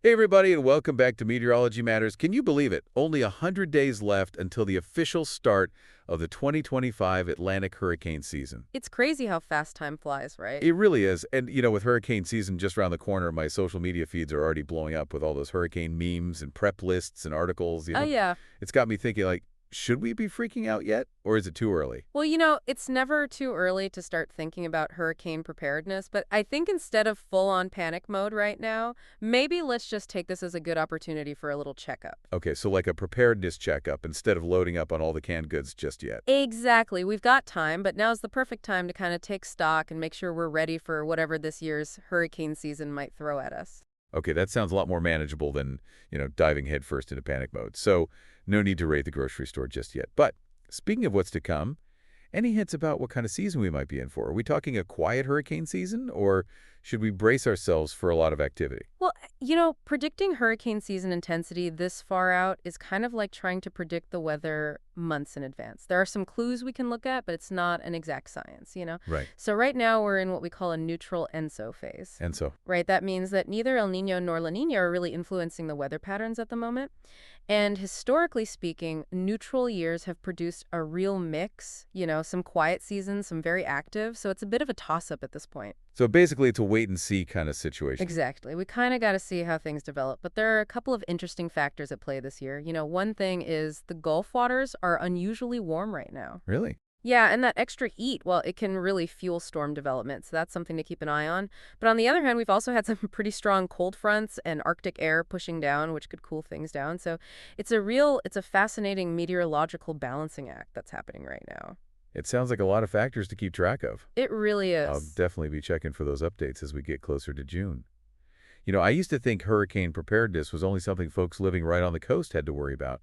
Hey everybody, and welcome back to Meteorology Matters. Can you believe it? Only 100 days left until the official start of the 2025 Atlantic hurricane season. It's crazy how fast time flies, right? It really is. And, with hurricane season just around the corner, my social media feeds are already blowing up with all those hurricane memes and prep lists and articles. Oh, yeah. It's got me thinking, like, should we be freaking out yet? Or is it too early? Well, it's never too early to start thinking about hurricane preparedness, but I think instead of full-on panic mode right now, maybe let's just take this as a good opportunity for a little checkup. Okay, so like a preparedness checkup instead of loading up on all the canned goods just yet. Exactly. We've got time, but now's the perfect time to kind of take stock and make sure we're ready for whatever this year's hurricane season might throw at us. Okay, that sounds a lot more manageable than, diving headfirst into panic mode. So no need to raid the grocery store just yet. But speaking of what's to come, any hints about what kind of season we might be in for? Are we talking a quiet hurricane season, or should we brace ourselves for a lot of activity? Well, predicting hurricane season intensity this far out is kind of like trying to predict the weather months in advance. There are some clues we can look at, but it's not an exact science. Right. So right now we're in what we call a neutral ENSO phase. And so, Right, that means that neither El Niño nor La Niña are really influencing the weather patterns at the moment. And historically speaking, neutral years have produced a real mix, some quiet seasons, some very active. So it's a bit of a toss-up at this point. so basically it's a wait and see kind of situation. Exactly. We kind of got to see how things develop. But there are a couple of interesting factors at play this year. One thing is the Gulf waters are unusually warm right now. Really? Yeah, and that extra heat, well, it can really fuel storm development, so that's something to keep an eye on. But on the other hand, we've also had some pretty strong cold fronts and Arctic air pushing down, which could cool things down. So it's a fascinating meteorological balancing act that's happening right now. It sounds like a lot of factors to keep track of. It really I'll is. definitely be checking for those updates as we get closer to June. I used to think hurricane preparedness was only something folks living right on the coast had to worry about.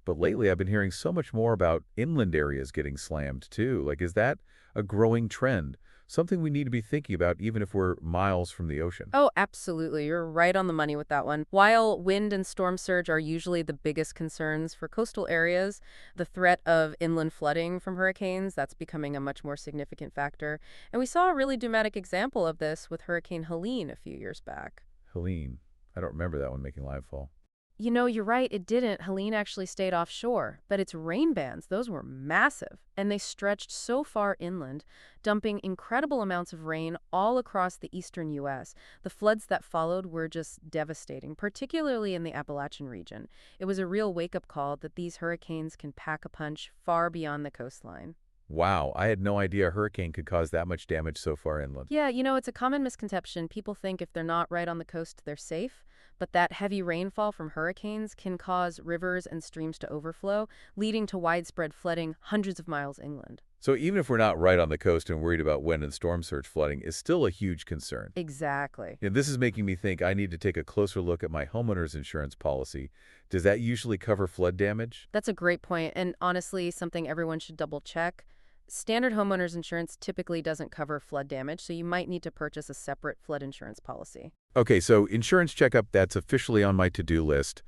But lately, I've been hearing so much more about inland areas getting slammed, too. Like, is that a growing trend? Something we need to be thinking about even if we're miles from the ocean. Oh, absolutely. You're right on the money with that one. While wind and storm surge are usually the biggest concerns for coastal areas, the threat of inland flooding from hurricanes, that's becoming a much more significant factor. And we saw a really dramatic example of this with Hurricane Helene a few years back. Helene. I don't remember that one making landfall. You're right, it didn't. Helene actually stayed offshore, but its rain bands, those were massive, and they stretched so far inland, dumping incredible amounts of rain all across the eastern U.S. The floods that followed were just devastating, particularly in the Appalachian region. It was a real wake-up call that these hurricanes can pack a punch far beyond the coastline. Wow, I had no idea a hurricane could cause that much damage so far inland. Yeah, it's a common misconception. People think if they're not right on the coast, they're safe. But that heavy rainfall from hurricanes can cause rivers and streams to overflow, leading to widespread flooding hundreds of miles inland. So even if we're not right on the coast and worried about wind and storm surge flooding is still a huge concern. Exactly. This is making me think I need to take a closer look at my homeowner's insurance policy. Does that usually cover flood damage? That's a great point, and honestly, something everyone should double check. Standard homeowners insurance typically doesn't cover flood damage, so you might need to purchase a separate flood insurance policy. Okay, so insurance checkup, that's officially on my to-do list.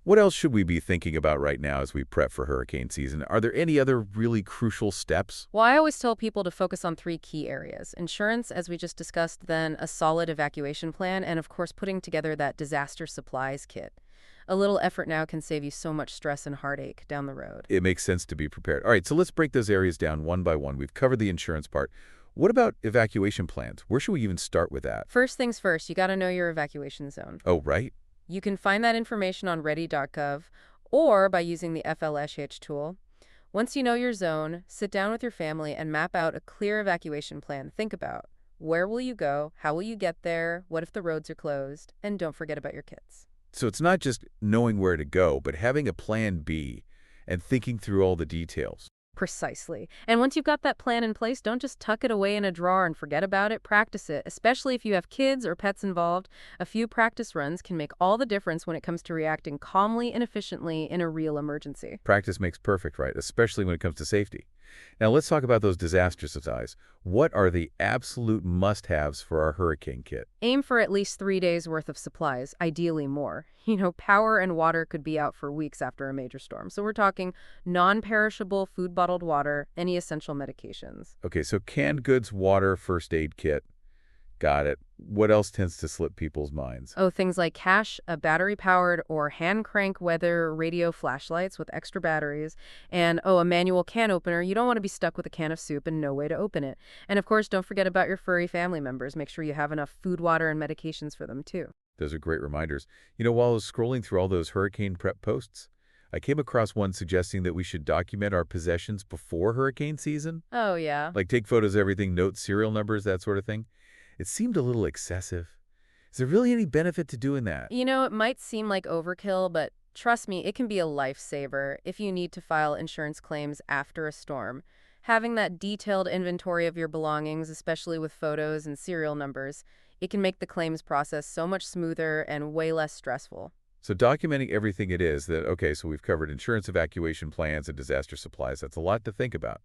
What else should we be thinking about right now as we prep for hurricane season? Are there any other really crucial steps? Well, I always tell people to focus on three key areas: insurance, as we just discussed, then a solid evacuation plan, and of course putting together that disaster supplies kit. A little effort now can save you so much stress and heartache down the road. It makes sense to be prepared. All right, so let's break those areas down one by one. We've covered the insurance part. What about evacuation plans? Where should we even start with that? First things first, you got to know your evacuation zone. Oh, right. You can find that information on ready.gov or by using the FLSH tool. Once you know your zone, sit down with your family and map out a clear evacuation plan. Think about where will you go, how will you get there, what if the roads are closed, and don't forget about your kids. So it's not just knowing where to go, but having a plan B and thinking through all the details. Precisely. And once you've got that plan in place, don't just tuck it away in a drawer and forget about it. Practice it, especially if you have kids or pets involved. A few practice runs can make all the difference when it comes to reacting calmly and efficiently in a real emergency. Practice makes perfect, right? Especially when it comes to safety. Now let's talk about those disaster supplies. What are the absolute must-haves for our hurricane kit? Aim for at least 3 days worth of supplies, ideally more. Power and water could be out for weeks after a major storm. So we're talking non-perishable food bottled water, any essential medications. Okay, so canned goods, water, first aid kit. Got it. What else tends to slip people's minds? Oh, things like cache, a battery-powered or hand-crank weather radio flashlights with extra batteries, and, oh, a manual can opener. You don't want to be stuck with a can of soup and no way to open it. And, of course, don't forget about your furry family members. Make sure you have enough food, water, and medications for them, too. Those are great reminders. While I was scrolling through all those hurricane prep posts, I came across one suggesting that we should document our possessions before hurricane season. Oh, yeah. Like take photos of everything, note serial numbers, that sort of thing. It seemed a little excessive. Is there really any benefit to doing that? It might seem like overkill, but trust me, it can be a lifesaver if you need to file insurance claims after a storm. Having that detailed inventory of your belongings, especially with photos and serial numbers, it can make the claims process so much smoother and way less stressful. So documenting everything it is that, okay, so we've covered insurance evacuation plans and disaster supplies. That's a lot to think about.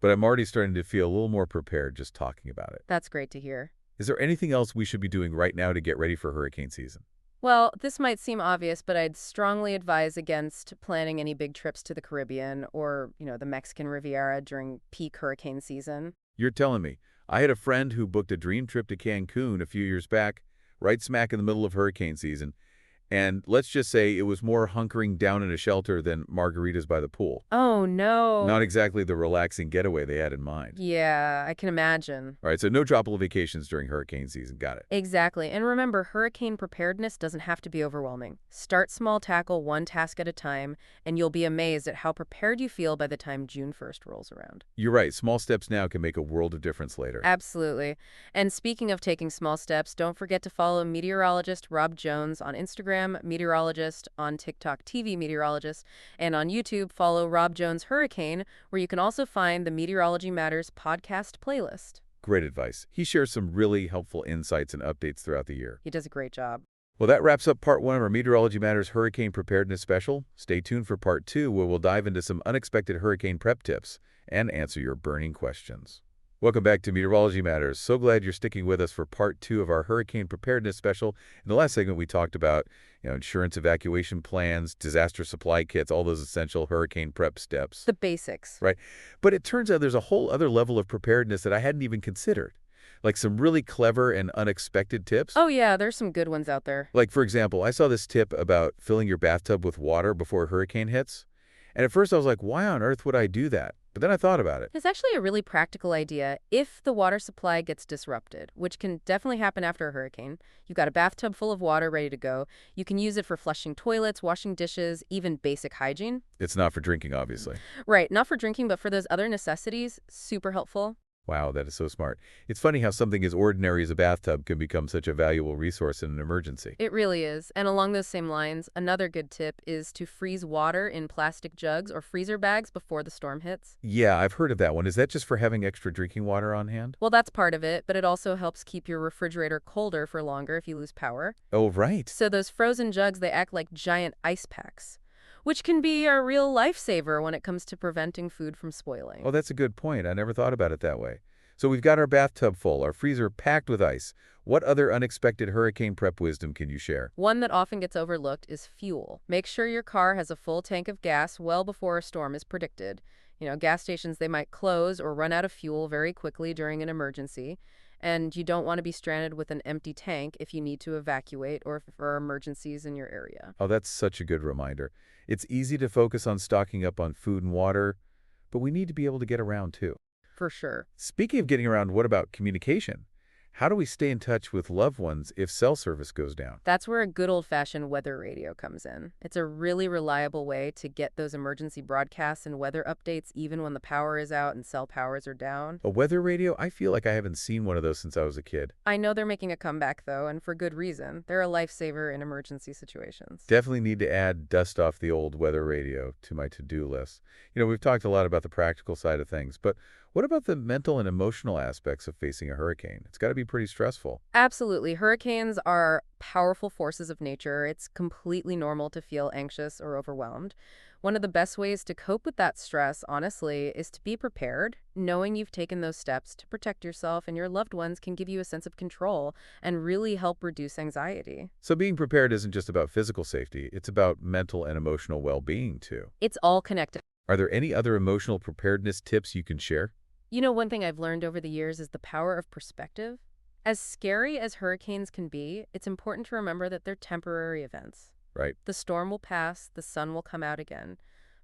But I'm already starting to feel a little more prepared just talking about it. That's great to hear. Is there anything else we should be doing right now to get ready for hurricane season? Well, this might seem obvious, but I'd strongly advise against planning any big trips to the Caribbean or, the Mexican Riviera during peak hurricane season. You're telling me. I had a friend who booked a dream trip to Cancun a few years back, right smack in the middle of hurricane season. And let's just say it was more hunkering down in a shelter than margaritas by the pool. Oh, no. Not exactly the relaxing getaway they had in mind. Yeah, I can imagine. All right, so no tropical vacations during hurricane season. Got it. Exactly. And remember, hurricane preparedness doesn't have to be overwhelming. Start small, tackle one task at a time, and you'll be amazed at how prepared you feel by the time June 1st rolls around. You're right. Small steps now can make a world of difference later. Absolutely. And speaking of taking small steps, don't forget to follow meteorologist Rob Jones on Instagram, meteorologist, on TikTok, TV meteorologist, and on YouTube, follow Rob Jones Hurricane, where you can also find the Meteorology Matters podcast playlist. Great advice. He shares some really helpful insights and updates throughout the year. He does a great job. Well, that wraps up part 1 of our Meteorology Matters Hurricane Preparedness Special. Stay tuned for part 2, where we'll dive into some unexpected hurricane prep tips and answer your burning questions. Welcome back to Meteorology Matters. So glad you're sticking with us for part 2 of our Hurricane Preparedness Special. In the last segment, we talked about insurance evacuation plans, disaster supply kits, all those essential hurricane prep steps. The basics. Right. But it turns out there's a whole other level of preparedness that I hadn't even considered. Like some really clever and unexpected tips. Oh, yeah, there's some good ones out there. Like, for example, I saw this tip about filling your bathtub with water before a hurricane hits. And at first I was like, why on earth would I do that? But then I thought about it. It's actually a really practical idea if the water supply gets disrupted, which can definitely happen after a hurricane. You've got a bathtub full of water ready to go. You can use it for flushing toilets, washing dishes, even basic hygiene. It's not for drinking, obviously. Right, not for drinking, but for those other necessities. Super helpful. Wow, that is so smart. It's funny how something as ordinary as a bathtub can become such a valuable resource in an emergency. It really is. And along those same lines, another good tip is to freeze water in plastic jugs or freezer bags before the storm hits. Yeah, I've heard of that one. Is that just for having extra drinking water on hand? Well, that's part of it, but it also helps keep your refrigerator colder for longer if you lose power. Oh, right. So those frozen jugs, they act like giant ice packs, which can be a real lifesaver when it comes to preventing food from spoiling. Oh, that's a good point. I never thought about it that way. So we've got our bathtub full, our freezer packed with ice. What other unexpected hurricane prep wisdom can you share? One that often gets overlooked is fuel. Make sure your car has a full tank of gas well before a storm is predicted. Gas stations, they might close or run out of fuel very quickly during an emergency. And you don't want to be stranded with an empty tank if you need to evacuate or if there are emergencies in your area. Oh, that's such a good reminder. It's easy to focus on stocking up on food and water, but we need to be able to get around too. For sure. Speaking of getting around, what about communication? How do we stay in touch with loved ones if cell service goes down? That's where a good old-fashioned weather radio comes in. It's a really reliable way to get those emergency broadcasts and weather updates even when the power is out and cell powers are down. A weather radio? I feel like I haven't seen one of those since I was a kid. I know they're making a comeback, though, and for good reason. They're a lifesaver in emergency situations. Definitely need to add dust off the old weather radio to my to-do list. We've talked a lot about the practical side of things, but what about the mental and emotional aspects of facing a hurricane? It's got to be pretty stressful. Absolutely. Hurricanes are powerful forces of nature. It's completely normal to feel anxious or overwhelmed. One of the best ways to cope with that stress, honestly, is to be prepared. Knowing you've taken those steps to protect yourself and your loved ones can give you a sense of control and really help reduce anxiety. So being prepared isn't just about physical safety. It's about mental and emotional well-being, too. It's all connected. Are there any other emotional preparedness tips you can share? One thing I've learned over the years is the power of perspective. As scary as hurricanes can be, it's important to remember that they're temporary events. Right. The storm will pass, the sun will come out again.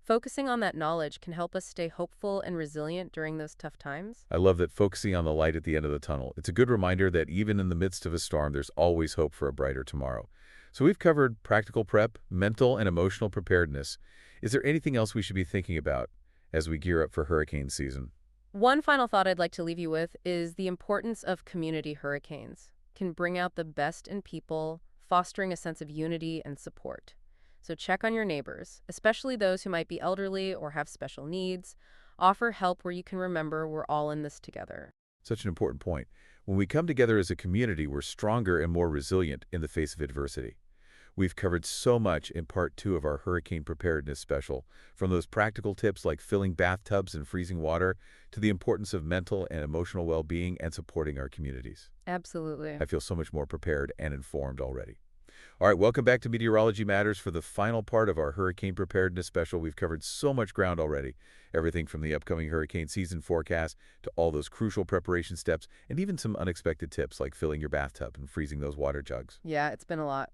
Focusing on that knowledge can help us stay hopeful and resilient during those tough times. I love that focusing on the light at the end of the tunnel. It's a good reminder that even in the midst of a storm, there's always hope for a brighter tomorrow. So we've covered practical prep, mental and emotional preparedness. Is there anything else we should be thinking about as we gear up for hurricane season? One final thought I'd like to leave you with is the importance of community hurricanes can bring out the best in people, fostering a sense of unity and support. So check on your neighbors, especially those who might be elderly or have special needs. Offer help where you can remember we're all in this together. Such an important point. When we come together as a community, we're stronger and more resilient in the face of adversity. We've covered so much in part 2 of our hurricane preparedness special, from those practical tips like filling bathtubs in freezing water to the importance of mental and emotional well-being and supporting our communities. Absolutely. I feel so much more prepared and informed already. All right, welcome back to Meteorology Matters for the final part of our hurricane preparedness special. We've covered so much ground already. Everything from the upcoming hurricane season forecast to all those crucial preparation steps and even some unexpected tips like filling your bathtub and freezing those water jugs. Yeah, it's been a lot.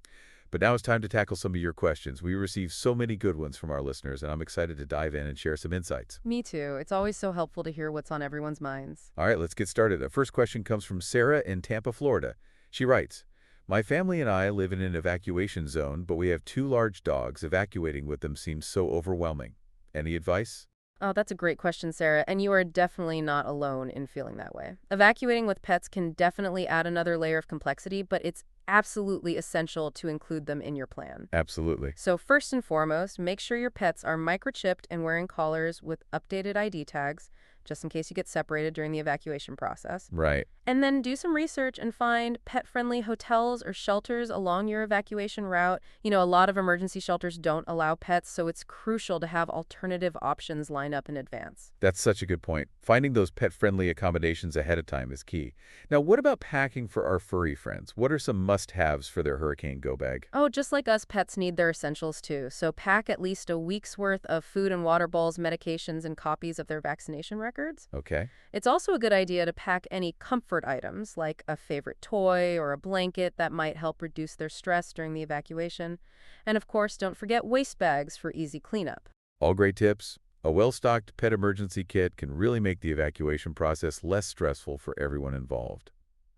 But now it's time to tackle some of your questions. We received so many good ones from our listeners, and I'm excited to dive in and share some insights. Me too. It's always so helpful to hear what's on everyone's minds. All right, let's get started. The first question comes from Sarah in Tampa, Florida. She writes, "My family and I live in an evacuation zone, but we have 2 large dogs. Evacuating with them seems so overwhelming. Any advice?" Oh, that's a great question, Sarah, and you are definitely not alone in feeling that way. Evacuating with pets can definitely add another layer of complexity, but it's absolutely essential to include them in your plan. Absolutely. So first and foremost, make sure your pets are microchipped and wearing collars with updated ID tags, just in case you get separated during the evacuation process. Right. And then do some research and find pet-friendly hotels or shelters along your evacuation route. You know, a lot of emergency shelters don't allow pets, so it's crucial to have alternative options lined up in advance. That's such a good point. Finding those pet-friendly accommodations ahead of time is key. Now, what about packing for our furry friends? What are some must-haves for their hurricane go-bag? Oh, just like us, pets need their essentials too. So pack at least a week's worth of food and water bowls, medications, and copies of their vaccination records. Okay. It's also a good idea to pack any comfort items like a favorite toy or a blanket that might help reduce their stress during the evacuation. And of course, don't forget waste bags for easy cleanup. All great tips. A well-stocked pet emergency kit can really make the evacuation process less stressful for everyone involved.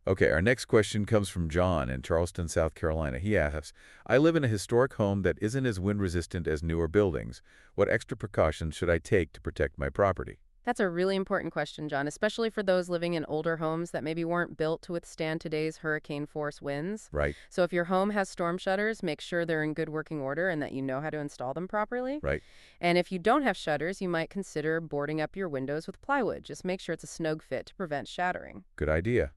Okay, our next question comes from John in Charleston, South Carolina. He asks, "I live in a historic home that isn't as wind-resistant as newer buildings. What extra precautions should I take to protect my property?" That's a really important question, John, especially for those living in older homes that maybe weren't built to withstand today's hurricane force winds. Right, So if your home has storm shutters, make sure they're in good working order and that you know how to install them properly. right. And if you don't have shutters, you might consider boarding up your windows with plywood. Just make sure it's a snug fit to prevent shattering. Good idea.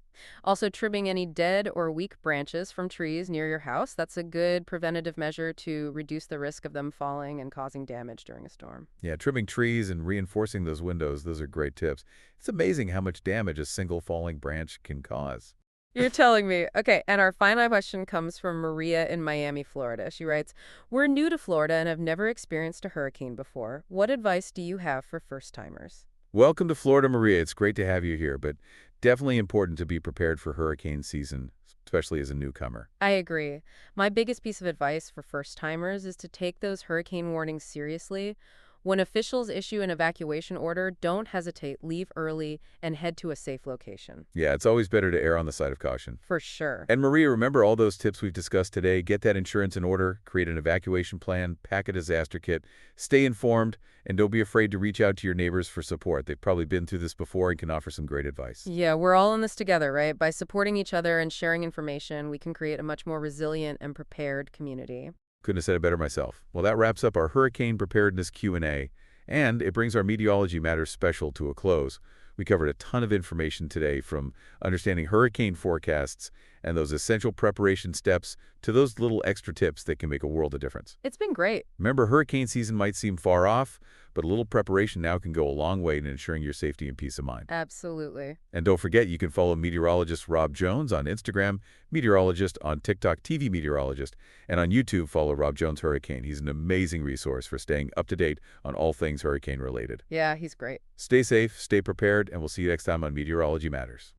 Also, trimming any dead or weak branches from trees near your house. That's a good preventative measure to reduce the risk of them falling and causing damage during a storm. Yeah, trimming trees and reinforcing those windows, those are great tips. It's amazing how much damage a single falling branch can cause. You're telling me. Okay, and our final question comes from Maria in Miami, Florida. She writes, "We're new to Florida and have never experienced a hurricane before. What advice do you have for first-timers?" Welcome to Florida, Maria. It's great to have you here, but definitely important to be prepared for hurricane season, especially as a newcomer. I agree. My biggest piece of advice for first-timers is to take those hurricane warnings seriously. When officials issue an evacuation order, don't hesitate, leave early, and head to a safe location. Yeah, it's always better to err on the side of caution. For sure. And Maria, remember all those tips we've discussed today. Get that insurance in order, create an evacuation plan, pack a disaster kit, stay informed, and don't be afraid to reach out to your neighbors for support. They've probably been through this before and can offer some great advice. Yeah, we're all in this together, right? By supporting each other and sharing information, we can create a much more resilient and prepared community. Couldn't have said it better myself. Well, that wraps up our hurricane preparedness Q&A, and it brings our Meteorology Matters special to a close. We covered a ton of information today, from understanding hurricane forecasts and those essential preparation steps to those little extra tips that can make a world of difference. It's been great. Remember, hurricane season might seem far off, but a little preparation now can go a long way in ensuring your safety and peace of mind. Absolutely. And don't forget, you can follow meteorologist Rob Jones on Instagram, meteorologist on TikTok, TV Meteorologist, and on YouTube, follow Rob Jones Hurricane. He's an amazing resource for staying up to date on all things hurricane related. Yeah, he's great. Stay safe, stay prepared, and we'll see you next time on Meteorology Matters.